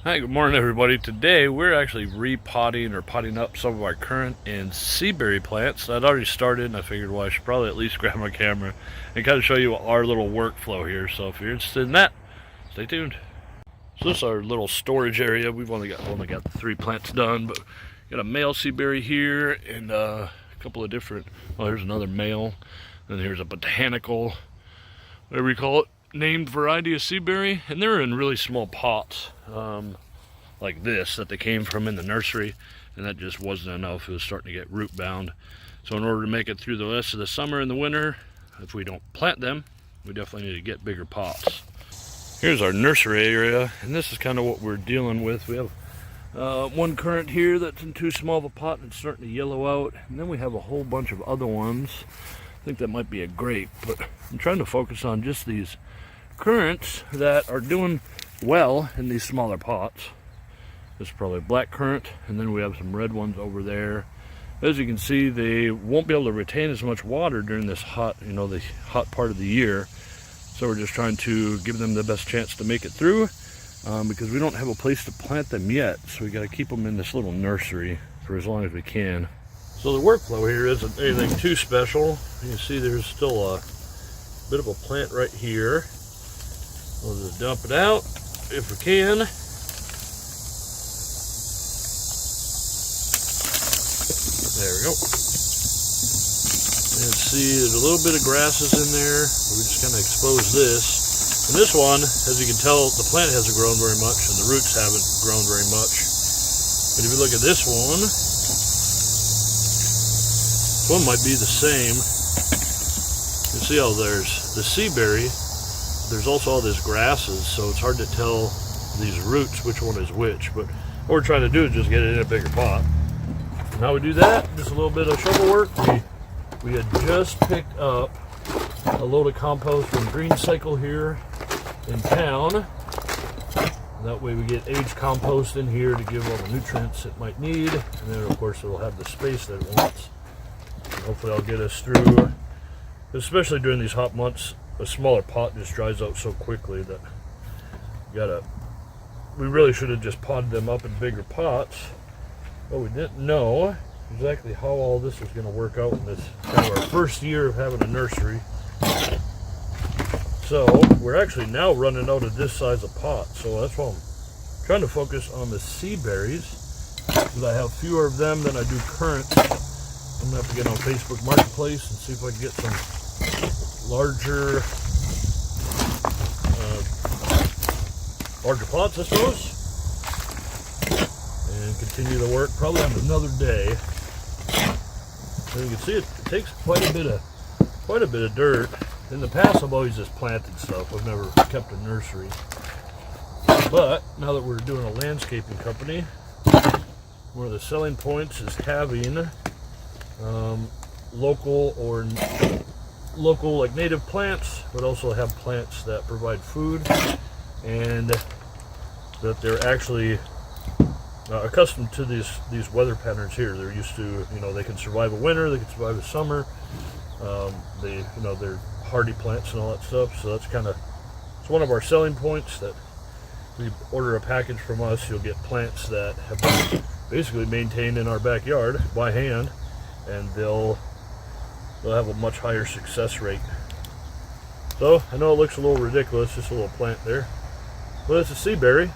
Hi, good morning everybody. Today we're actually repotting or potting up some of our currant and seaberry plants. I'd already started and I figured, well, I should probably at least grab my camera and kind of show you our little workflow here. So if you're interested in that, stay tuned. So this is our little storage area. We've only got 3 plants done, but got a male seaberry here and a couple of different, well, here's another male, and here's a botanical, whatever you call it, named variety of seaberry, and they're in really small pots like this that they came from in the nursery, and that just wasn't enough. It was starting to get root bound. So in order to make it through the rest of the summer and the winter, if we don't plant them, we definitely need to get bigger pots. Here's our nursery area, and this is kind of what we're dealing with. We have one currant here that's in too small of a pot and it's starting to yellow out, and then we have a whole bunch of other ones. I think that might be a grape, but I'm trying to focus on just these currants that are doing well in these smaller pots. This is probably a black currant, and then we have some red ones over there. As you can see, they won't be able to retain as much water during this hot, the hot part of the year. So we're just trying to give them the best chance to make it through, because we don't have a place to plant them yet. So we got to keep them in this little nursery for as long as we can. So the workflow here isn't anything too special. You can see there's still a bit of a plant right here. We'll just dump it out if we can. There we go. And see, there's a little bit of grasses in there. We just kind of expose this. And this one, as you can tell, the plant hasn't grown very much and the roots haven't grown very much. But if you look at this one might be the same. You see how there's the seaberry. There's also all these grasses, so it's hard to tell these roots which one is which. But what we're trying to do is just get it in a bigger pot. And how we do that, just a little bit of shovel work. We had just picked up a load of compost from Green Cycle here in town. That way we get aged compost in here to give all the nutrients it might need. And then of course it'll have the space that it wants. And hopefully I'll get us through, especially during these hot months. A smaller pot just dries out so quickly that we really should have just potted them up in bigger pots. But we didn't know exactly how all this was going to work out in this kind of our first year of having a nursery. So we're actually now running out of this size of pot. So that's why I'm trying to focus on the seaberries, because I have fewer of them than I do currants. I'm going to have to get on Facebook Marketplace and see if I can get some larger pots, I suppose. And continue the work probably on another day. And you can see it takes quite a bit of dirt. In the past I've always just planted stuff. I've never kept a nursery. But now that we're doing a landscaping company, one of the selling points is having local like native plants, but also have plants that provide food and that they're actually accustomed to these weather patterns here. They're used to, they can survive a winter, they can survive a summer. They're hardy plants and all that stuff. So it's one of our selling points, that we order a package from us, you'll get plants that have been basically maintained in our backyard by hand, and they'll have a much higher success rate. So I know it looks a little ridiculous, just a little plant there, but it's a seaberry.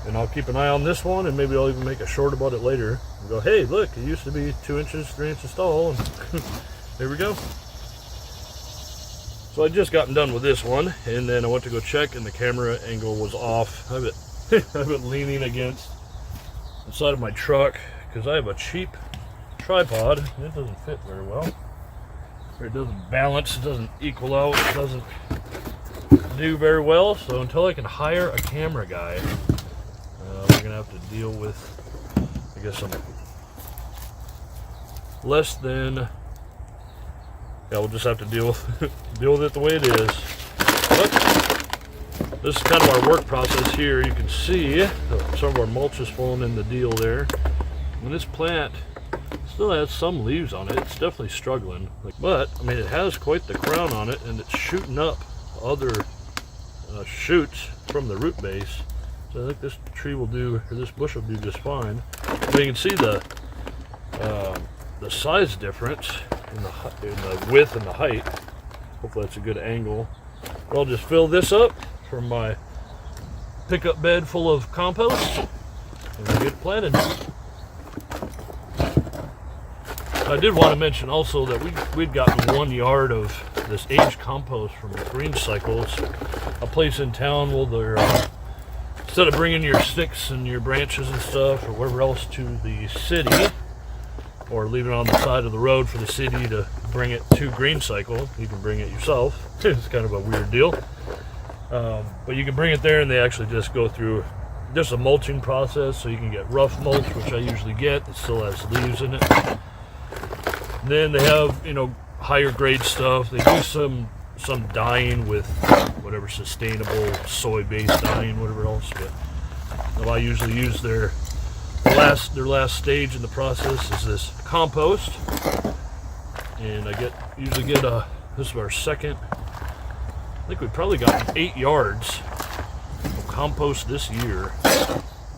And I'll keep an eye on this one, and maybe I'll even make a short about it later and go, hey, look, it used to be 2 inches, 3 inches tall, and there we go. So I just gotten done with this one, and then I went to go check, and the camera angle was off. I have it leaning against the side of my truck because I have a cheap tripod, and it doesn't fit very well. It doesn't balance, it doesn't equal out, it doesn't do very well. So until I can hire a camera guy, we're gonna have to deal with, I guess, some less than. We'll just have to deal with it the way it is. But this is kind of our work process here. You can see some of our mulch is falling in the deal there. And this plant still has some leaves on it. It's definitely struggling, but I mean, it has quite the crown on it, and it's shooting up other shoots from the root base. So I think this tree will do, or this bush will do just fine. But you can see the size difference in the width and the height. Hopefully that's a good angle. But I'll just fill this up from my pickup bed full of compost and we'll get it planted. I did want to mention also that we'd gotten 1 yard of this aged compost from Green Cycles, a place in town where they're instead of bringing your sticks and your branches and stuff or whatever else to the city, or leaving it on the side of the road for the city to bring it to Green Cycle, you can bring it yourself. It's kind of a weird deal. But you can bring it there and they actually just go through just a mulching process, so you can get rough mulch, which I usually get. It still has leaves in it. And then they have, you know, higher grade stuff. They do some dyeing with whatever sustainable soy-based dyeing, whatever else. But I usually use their last stage in the process is this compost, and I usually get this is our second. I think we've probably gotten 8 yards of compost this year,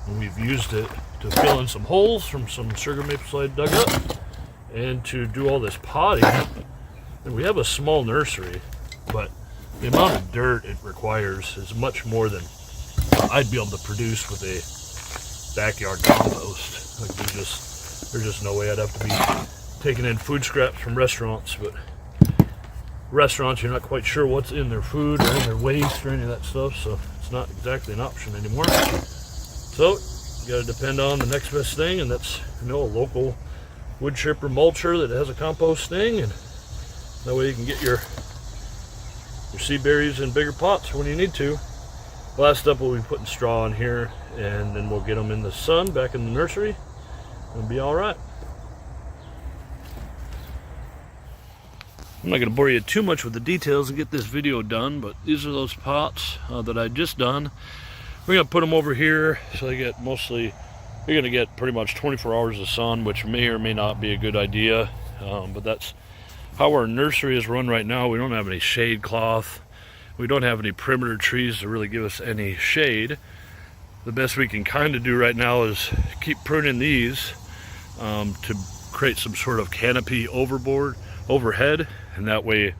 and we've used it to fill in some holes from some sugar maple slide dug up, and to do all this potting. And we have a small nursery, but the amount of dirt it requires is much more than I'd be able to produce with a backyard compost. Like there's just no way. I'd have to be taking in food scraps from restaurants, but restaurants, you're not quite sure what's in their food or in their waste or any of that stuff, so it's not exactly an option anymore. So you got to depend on the next best thing, and that's, you know, a local wood chipper mulcher that has a compost thing, and that way you can get your Seaberries in bigger pots when you need to. Last up, we'll be putting straw in here, and then we'll get them in the sun back in the nursery and be all right. I'm not going to bore you too much with the details and get this video done, but these are those pots that I just done. We're going to put them over here so they get mostly, you're going to get pretty much 24 hours of sun, which may or may not be a good idea, but that's how our nursery is run right now. We don't have any shade cloth. We don't have any perimeter trees to really give us any shade. The best we can kind of do right now is keep pruning these to create some sort of canopy overhead, and that way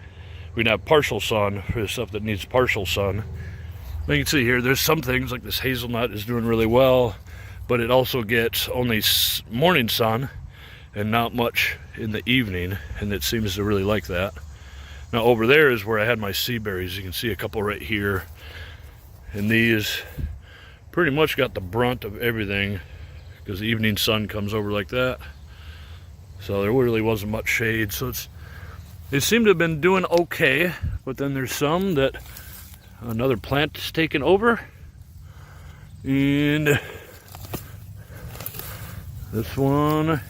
we can have partial sun for the stuff that needs partial sun. You can see here, there's some things like this hazelnut is doing really well, but it also gets only morning sun and not much in the evening, and it seems to really like that. Now over there is where I had my Seaberries. You can see a couple right here, and these pretty much got the brunt of everything because the evening sun comes over like that, so there really wasn't much shade. So they seem to have been doing okay, but then there's some that another plant is taking over, and this one,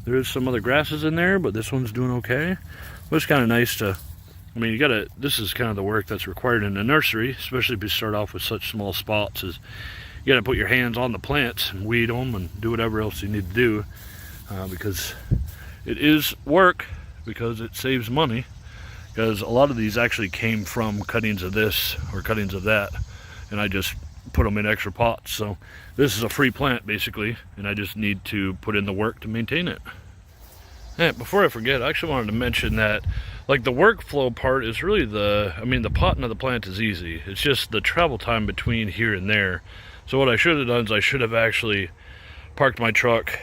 there's some other grasses in there, but this one's doing okay. But it's kind of nice to, I mean, this is kind of the work that's required in the nursery, especially if you start off with such small spots, is you got to put your hands on the plants and weed them and do whatever else you need to do, because it is work, because it saves money, because a lot of these actually came from cuttings of this or cuttings of that, and I just put them in extra pots. So this is a free plant basically, and I just need to put in the work to maintain it. And before I forget, I actually wanted to mention that, like, the workflow part is really the potting of the plant is easy. It's just the travel time between here and there. So what I should have done is I should have actually parked my truck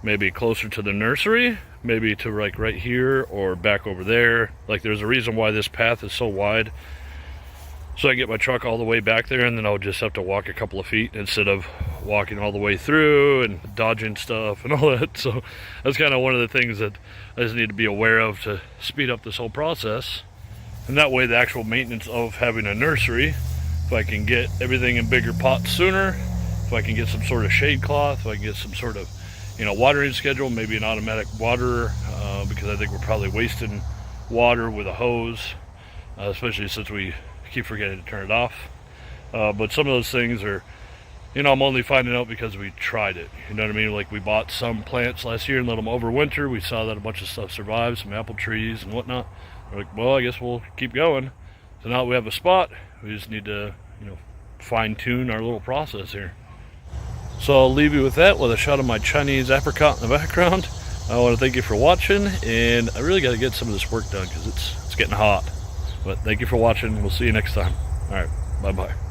maybe closer to the nursery, maybe to like right here or back over there. Like, there's a reason why this path is so wide. So I get my truck all the way back there, and then I'll just have to walk a couple of feet instead of walking all the way through and dodging stuff and all that. So that's kind of one of the things that I just need to be aware of to speed up this whole process. And that way the actual maintenance of having a nursery, if I can get everything in bigger pots sooner, if I can get some sort of shade cloth, if I can get some sort of, you know, watering schedule, maybe an automatic waterer, because I think we're probably wasting water with a hose, especially since we keep forgetting to turn it off. But some of those things are, you know, I'm only finding out because we tried it. You know what I mean? Like, we bought some plants last year and let them overwinter. We saw that a bunch of stuff survived, some apple trees and whatnot. We're like, well, I guess we'll keep going. So now that we have a spot, we just need to, you know, fine-tune our little process here. So I'll leave you with that, with a shot of my Chinese apricot in the background. I want to thank you for watching, and I really got to get some of this work done because it's getting hot. But thank you for watching. We'll see you next time. All right, bye-bye.